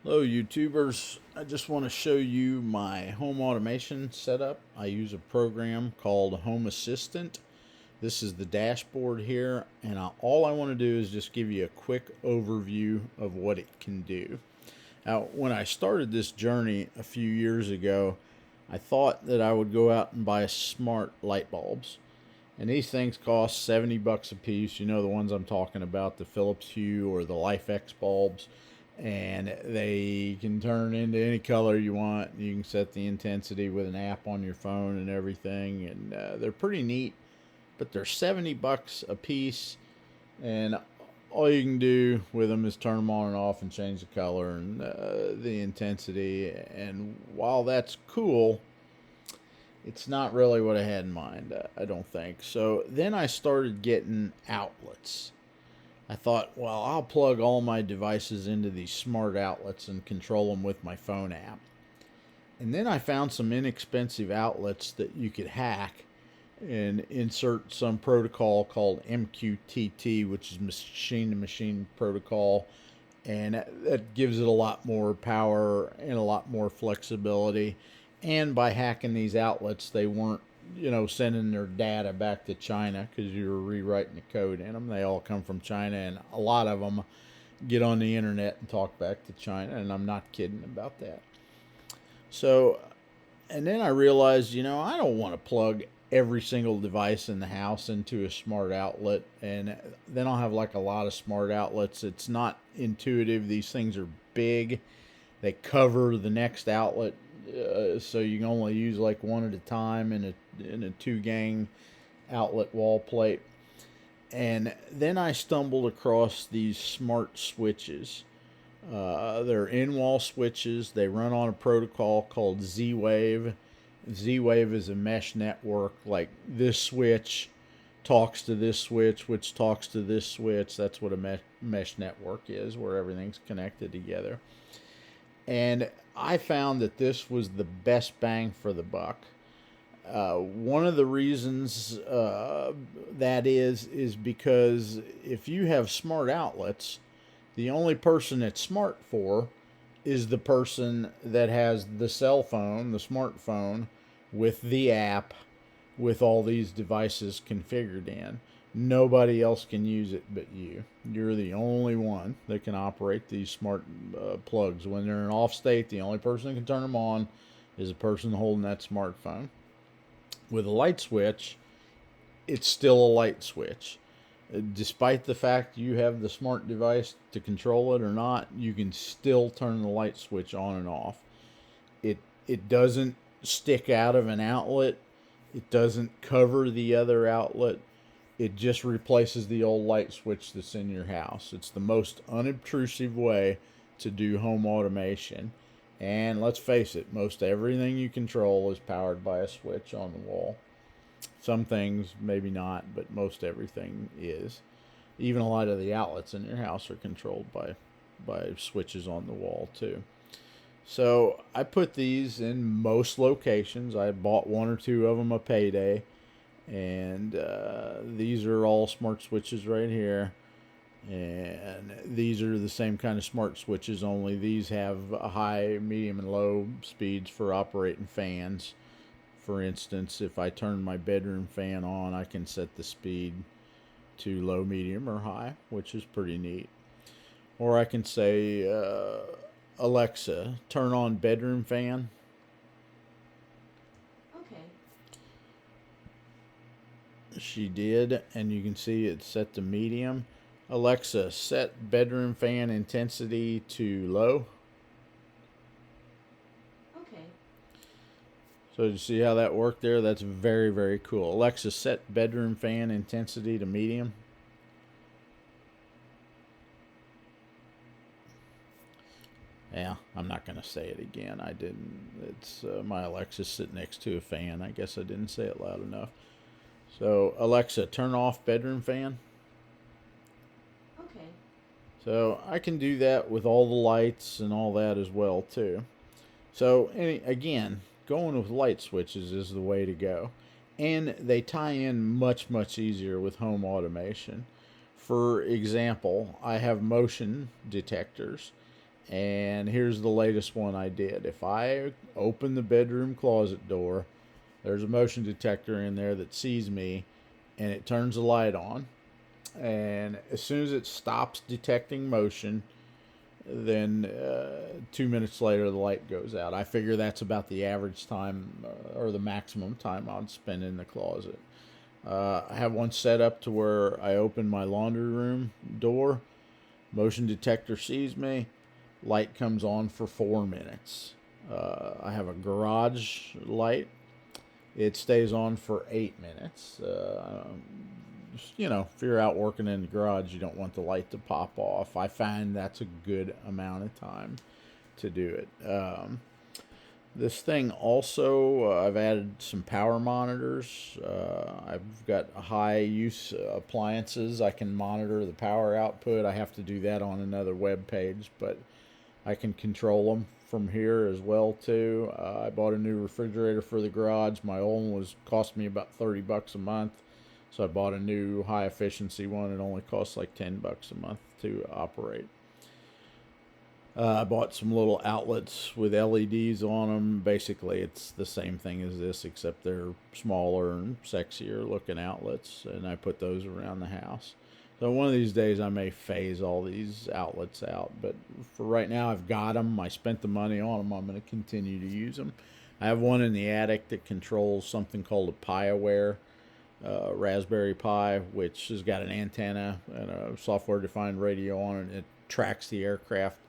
Hello YouTubers, I just want to show you my home automation setup. I use a program called Home Assistant. This is the dashboard here, and all I want to do is just give you a quick overview of what it can do. Now, when I started this journey a few years ago, I thought that I would go out and buy smart light bulbs. And these things cost 70 bucks a piece. You know the ones I'm talking about, the Philips Hue or the LifeX bulbs. And they can turn into any color you want. You can set the intensity with an app on your phone and everything. And they're pretty neat, but they're 70 bucks a piece. And all you can do with them is turn them on and off and change the color and the intensity. And while that's cool, it's not really what I had in mind, I don't think. So then I started getting outlets. I thought, well, I'll plug all my devices into these smart outlets and control them with my phone app. And then I found some inexpensive outlets that you could hack and insert some protocol called MQTT, which is machine to machine protocol. And that gives it a lot more power and a lot more flexibility. And by hacking these outlets, they weren't, sending their data back to China because you were rewriting the code in them. They all come from China, and a lot of them get on the internet and talk back to China, and I'm not kidding about that. So, and then I realized, I don't want to plug every single device in the house into a smart outlet, and then I'll have like a lot of smart outlets. It's not intuitive. These things are big. They cover the next outlet, so you can only use like one at a time in a two gang outlet wall plate. And then I stumbled across these smart switches. They're in-wall switches. They run on a protocol called Z-Wave. Z-Wave is a mesh network. Like this switch talks to this switch, which talks to this switch. That's what a mesh network is, where everything's connected together. And I found that this was the best bang for the buck. One of the reasons that is because if you have smart outlets, the only person it's smart for is the person that has the cell phone, the smartphone, with the app, with all these devices configured in. Nobody else can use it but you. You're the only one that can operate these smart plugs. When they're in off state, the only person that can turn them on is the person holding that smartphone. With a light switch, it's still a light switch. Despite the fact you have the smart device to control it or not, you can still turn the light switch on and off. It doesn't stick out of an outlet. It doesn't cover the other outlet. It just replaces the old light switch that's in your house. It's the most unobtrusive way to do home automation. And let's face it, most everything you control is powered by a switch on the wall. Some things, maybe not, but most everything is. Even a lot of the outlets in your house are controlled by switches on the wall, too. So I put these in most locations. I bought one or two of them a payday. And these are all smart switches right here. And these are the same kind of smart switches, only these have high, medium, and low speeds for operating fans. For instance, if I turn my bedroom fan on, I can set the speed to low, medium, or high, which is pretty neat. Or I can say, Alexa, turn on bedroom fan. Okay. She did, and you can see it's set to medium. Alexa, set bedroom fan intensity to low. Okay. So you see how that worked there? That's very, very cool. Alexa, set bedroom fan intensity to medium. Yeah, I'm not going to say it again. I didn't. It's my Alexa's sitting next to a fan. I guess I didn't say it loud enough. So, Alexa, turn off bedroom fan. Okay. So, I can do that with all the lights and all that as well, too. So, again, going with light switches is the way to go. And they tie in much, much easier with home automation. For example, I have motion detectors, And here's the latest one I did. If I open the bedroom closet door, there's a motion detector in there that sees me, and it turns the light on. And as soon as it stops detecting motion, then 2 minutes later the light goes out. I figure that's about the average time or the maximum time I'd spend in the closet. I have one set up to where I open my laundry room door, motion detector sees me, light comes on for 4 minutes. I have a garage light. It stays on for 8 minutes. If you're out working in the garage, you don't want the light to pop off. I find that's a good amount of time to do it. This thing also, I've added some power monitors. I've got high use appliances. I can monitor the power output. I have to do that on another web page, but I can control them from here as well too. I bought a new refrigerator for the garage. My old one cost me about $30 a month. So I bought a new high efficiency one. It only costs like $10 a month to operate. I bought some little outlets with LEDs on them. Basically, it's the same thing as this, except they're smaller and sexier looking outlets, and I put those around the house. So one of these days I may phase all these outlets out, but for right now I've got them. I spent the money on them. I'm going to continue to use them. I have one in the attic that controls something called a PiAware. Raspberry Pi, which has got an antenna and a software-defined radio on it. It tracks the aircraft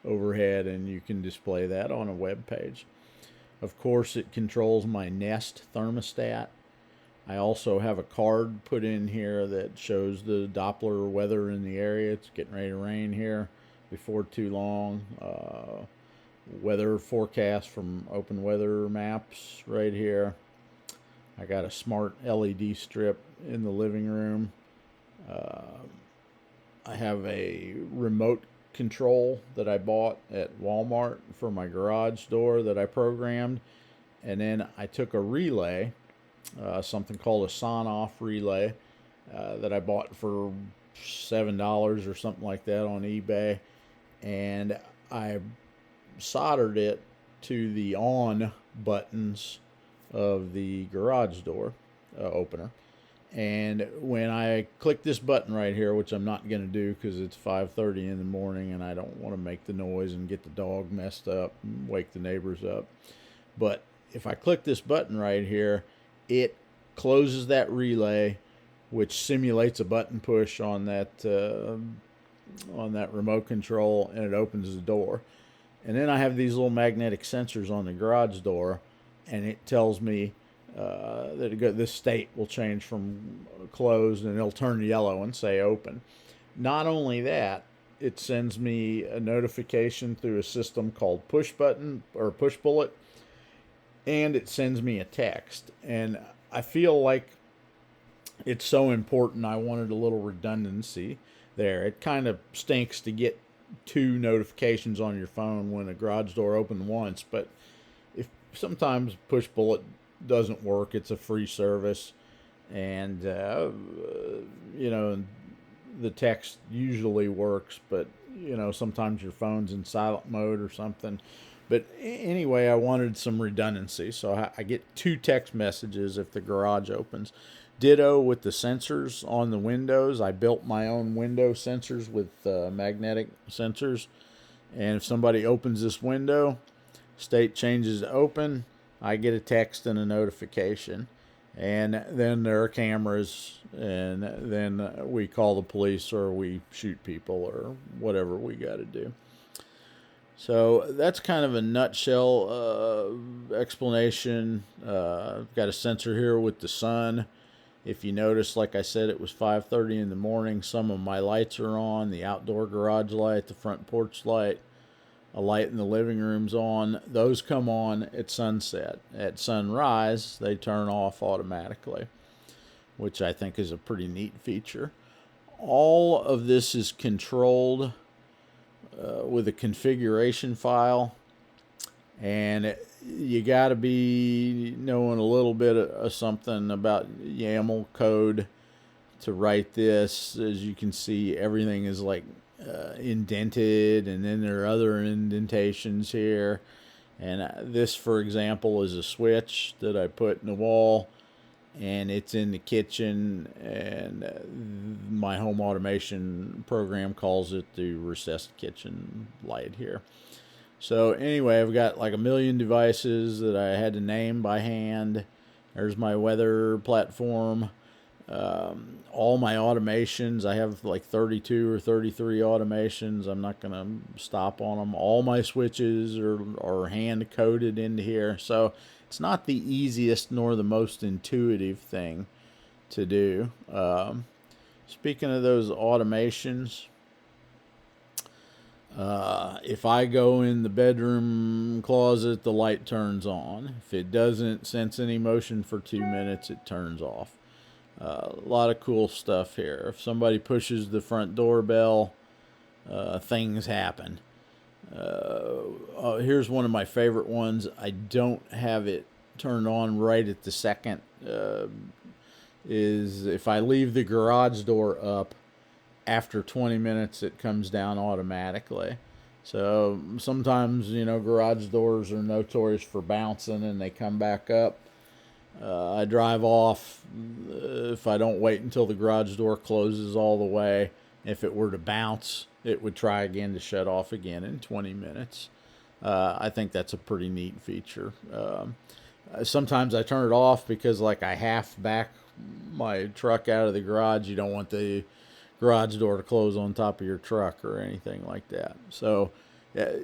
overhead, and you can display that on a web page. Of course, it controls my Nest thermostat. I also have a card put in here that shows the Doppler weather in the area. It's getting ready to rain here before too long. Weather forecast from Open Weather Maps right here. I got a smart LED strip in the living room. I have a remote control that I bought at Walmart for my garage door that I programmed. And then I took a relay, something called a Sonoff relay, that I bought for $7 or something like that on eBay. And I soldered it to the on buttons of the garage door opener. And when I click this button right here, which I'm not going to do because it's 5:30 in the morning and I don't want to make the noise and get the dog messed up and wake the neighbors up. But if I click this button right here, it closes that relay, which simulates a button push on that remote control, and it opens the door. And then I have these little magnetic sensors on the garage door, and it tells me that this state will change from closed, and it'll turn yellow and say open. Not only that, it sends me a notification through a system called Push Button or Push Bullet, and it sends me a text. And I feel like it's so important. I wanted a little redundancy there. It kind of stinks to get 2 notifications on your phone when a garage door opened once, but if sometimes Push Bullet doesn't work, it's a free service, and the text usually works, but sometimes your phone's in silent mode or something. But anyway, I wanted some redundancy, so I get 2 text messages if the garage opens. Ditto with the sensors on the windows. I built my own window sensors with magnetic sensors, and if somebody opens this window, state changes to open, I get a text and a notification. And then there are cameras, and then we call the police or we shoot people or whatever we got to do. So that's kind of a nutshell explanation. Got a sensor here with the sun. If you notice, like I said, it was 5:30 in the morning. Some of my lights are on. The outdoor garage light, the front porch light, a light in the living room's on. Those come on at sunset. At sunrise, they turn off automatically, which I think is a pretty neat feature. All of this is controlled with a configuration file, and you got to be knowing a little bit of something about YAML code to write this. As you can see, everything is like indented, and then there are other indentations here. And this, for example, is a switch that I put in the wall, and it's in the kitchen, and my home automation program calls it the recessed kitchen light here. So anyway, I've got like a million devices that I had to name by hand. There's my weather platform. All my automations, I have like 32 or 33 automations. I'm not going to stop on them. All my switches are hand coded into here. So it's not the easiest nor the most intuitive thing to do. Speaking of those automations, if I go in the bedroom closet, the light turns on. If it doesn't sense any motion for 2 minutes, it turns off. A lot of cool stuff here. If somebody pushes the front doorbell, things happen. Here's one of my favorite ones. I don't have it turned on right at the second. Is if I leave the garage door up, after 20 minutes it comes down automatically. So sometimes, garage doors are notorious for bouncing and they come back up. I drive off. If I don't wait until the garage door closes all the way, if it were to bounce, it would try again to shut off again in 20 minutes. I think that's a pretty neat feature. Sometimes I turn it off because like I half back my truck out of the garage. You don't want the garage door to close on top of your truck or anything like that. So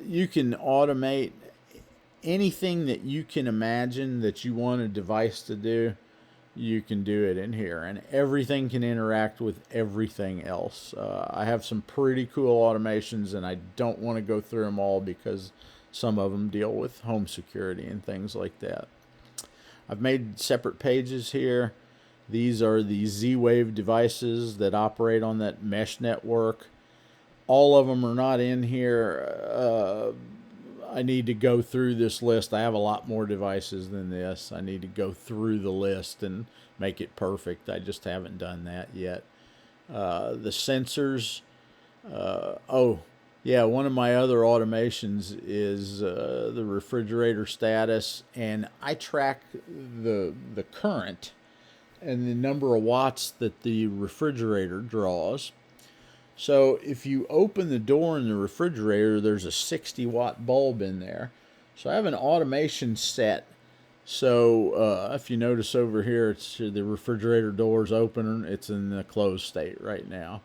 you can automate anything that you can imagine that you want a device to do. You can do it in here, and everything can interact with everything else. I have some pretty cool automations, and I don't want to go through them all because some of them deal with home security and things like that. I've made separate pages here. These are the Z-Wave devices that operate on that mesh network. All of them are not in here. I need to go through this list. I have a lot more devices than this. I need to go through the list and make it perfect. I just haven't done that yet. The sensors. One of my other automations is the refrigerator status, and I track the current and the number of watts that the refrigerator draws. So if you open the door in the refrigerator, there's a 60-watt bulb in there. So I have an automation set. So if you notice over here, it's the refrigerator door's open. It's in the closed state right now.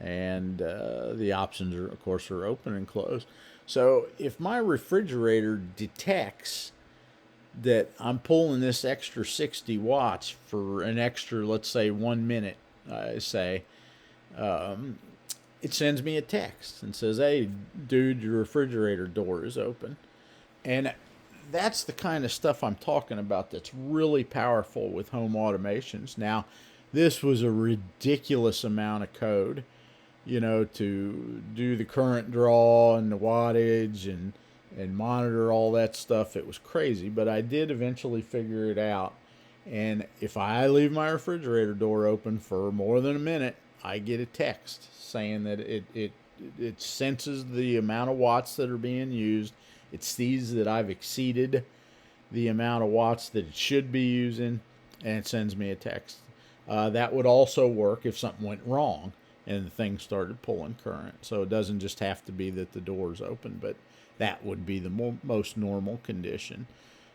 And the options, of course, are open and closed. So if my refrigerator detects that I'm pulling this extra 60 watts for an extra, let's say, 1 minute, it sends me a text and says, "Hey, dude, your refrigerator door is open." And that's the kind of stuff I'm talking about that's really powerful with home automations. Now, this was a ridiculous amount of code, to do the current draw and the wattage and monitor all that stuff. It was crazy, but I did eventually figure it out. And if I leave my refrigerator door open for more than a minute, I get a text saying that it senses the amount of watts that are being used. It sees that I've exceeded the amount of watts that it should be using, and it sends me a text. That would also work if something went wrong and the thing started pulling current. So it doesn't just have to be that the door's open, but that would be the most normal condition.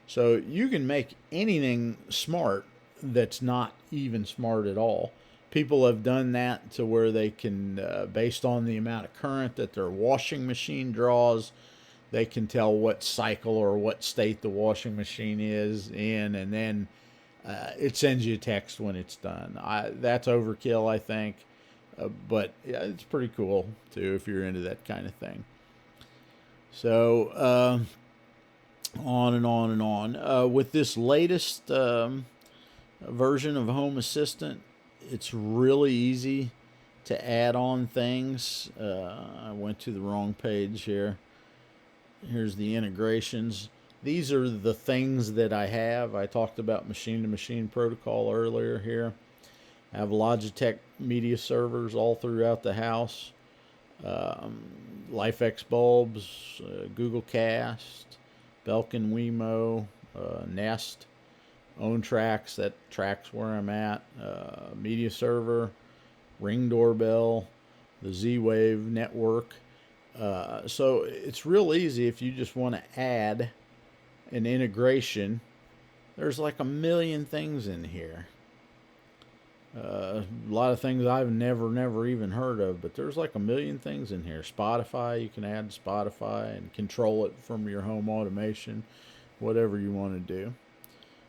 So you can make anything smart that's not even smart at all. People have done that to where they can, based on the amount of current that their washing machine draws, they can tell what cycle or what state the washing machine is in, and then it sends you a text when it's done. That's overkill, I think, but yeah, it's pretty cool too if you're into that kind of thing. So on and on and on. With this latest version of Home Assistant, it's really easy to add on things. I went to the wrong page here. Here's the integrations. These are the things that I have. I talked about machine-to-machine protocol earlier here. I have Logitech media servers all throughout the house. LifeX bulbs, Google Cast, Belkin Wemo, Nest, OwnTracks, that tracks where I'm at, Media Server, Ring Doorbell, the Z-Wave network. So it's real easy if you just want to add an integration. There's like a million things in here. A lot of things I've never even heard of, but there's like a million things in here. Spotify, you can add Spotify and control it from your home automation, whatever you want to do.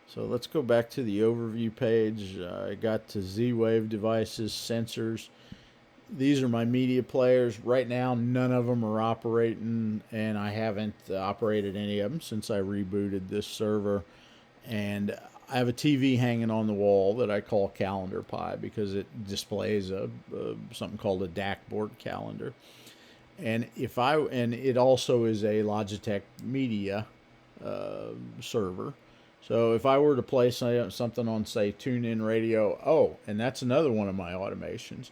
So let's go back to the overview page. I got to Z-Wave devices, sensors. These are my media players. Right now, none of them are operating, and I haven't operated any of them since I rebooted this server. And I have a TV hanging on the wall that I call Calendar Pi because it displays something called a DAC board calendar. And it also is a Logitech media server. So if I were to play something on, say, TuneIn Radio, and that's another one of my automations.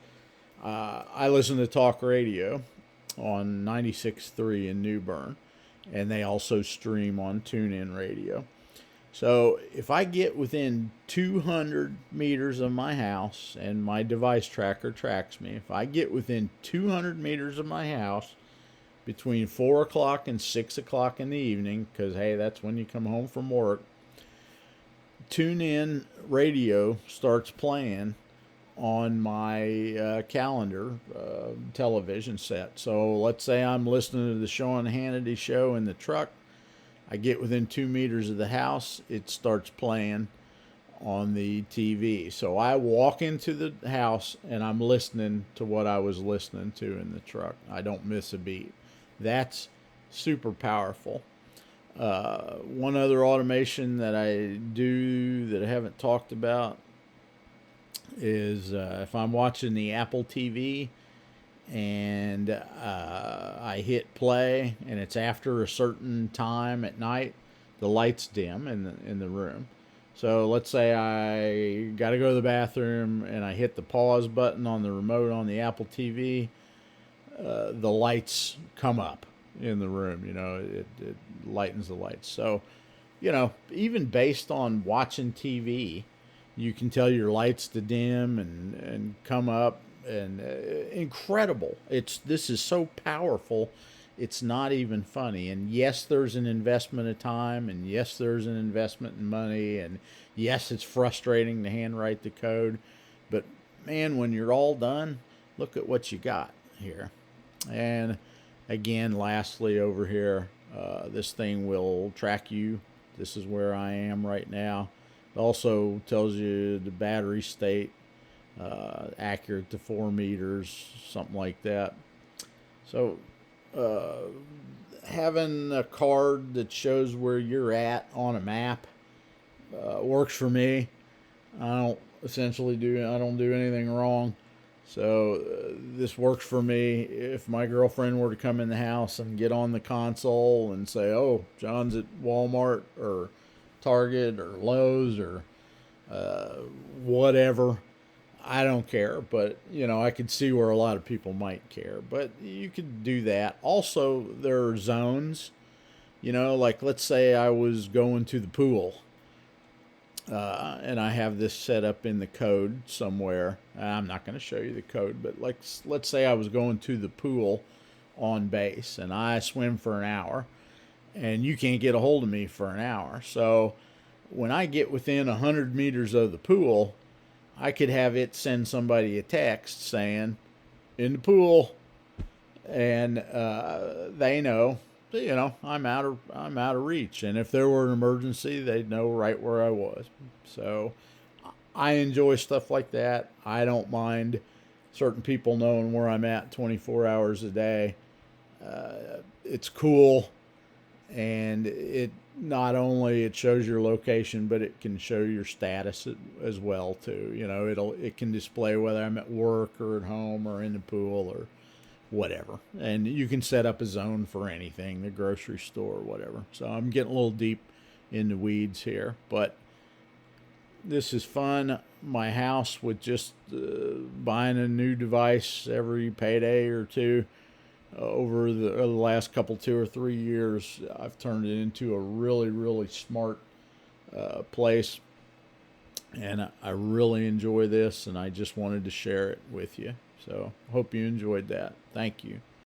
I listen to talk radio on 96.3 in New Bern, and they also stream on TuneIn Radio. So if I get within 200 meters of my house, and my device tracker tracks me, if I get within 200 meters of my house between 4 o'clock and 6 o'clock in the evening, because, hey, that's when you come home from work, TuneIn Radio starts playing on my calendar television set. So let's say I'm listening to the Sean Hannity show in the truck. I get within 2 meters of the house, it starts playing on the TV. So I walk into the house and I'm listening to what I was listening to in the truck. I don't miss a beat. That's super powerful. One other automation that I do that I haven't talked about is if I'm watching the Apple TV and I hit play and it's after a certain time at night, the lights dim in the room. So let's say I got to go to the bathroom and I hit the pause button on the remote on the Apple TV, the lights come up in the room. It lightens the lights. So, even based on watching TV, you can tell your lights to dim and come up, and incredible. This is so powerful. It's not even funny. And yes, there's an investment of time, and yes, there's an investment in money, and yes, it's frustrating to handwrite the code. But man, when you're all done, look at what you got here. And again, lastly, over here, this thing will track you. This is where I am right now. It also tells you the battery state, accurate to 4 meters, something like that. So having a card that shows where you're at on a map works for me. I don't do anything wrong. So this works for me. If my girlfriend were to come in the house and get on the console and say, "Oh, John's at Walmart or Target or Lowe's or whatever," I don't care. But I could see where a lot of people might care. But you could do that. Also, there are zones. Like let's say I was going to the pool. And I have this set up in the code somewhere. I'm not going to show you the code, but let's say I was going to the pool on base and I swim for an hour and you can't get a hold of me for an hour. So when I get within 100 meters of the pool, I could have it send somebody a text saying, "In the pool," and they know. I'm out of reach, and if there were an emergency, they'd know right where I was. So I enjoy stuff like that. I don't mind certain people knowing where I'm at 24 hours a day. It's cool, and it not only it shows your location, but it can show your status as well too. It can display whether I'm at work or at home or in the pool or whatever. And you can set up a zone for anything, the grocery store, whatever. So I'm getting a little deep in the weeds here, but this is fun. My house with just buying a new device every payday or two over the last couple 2 or 3 years, I've turned it into a really, really smart place. And I really enjoy this, and I just wanted to share it with you. So hope you enjoyed that. Thank you.